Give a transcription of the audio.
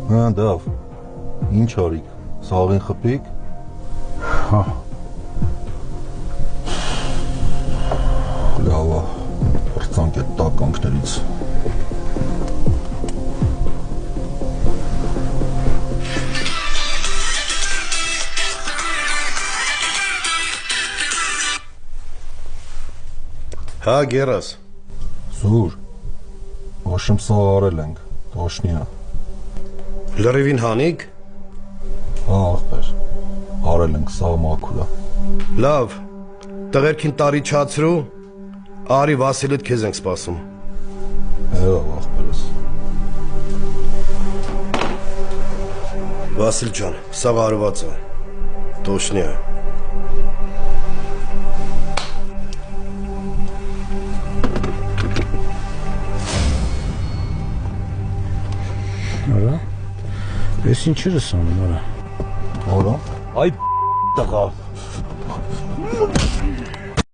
Դավ, ինչ արիք, սաղին խպիկ? Հա։ Լավա, պրծանք էտ տականքներից։ Հա, գերաս։ Սուր, ոշմ սա արել ենք, տոշնիա։ Լրիվին հանիք։ Հա, աղբեր, արել ենք սա մաքուրա։ Լավ, տղերքին տարի չացրու, արի Վասիլիդ քեզ ենք սպասում։ Հերավ աղբերս։ Վասիլ ջան, սա արված է, տոշնիա։ Արա, ես ինչ ես անում, արա։ Արա։ Այ տղա։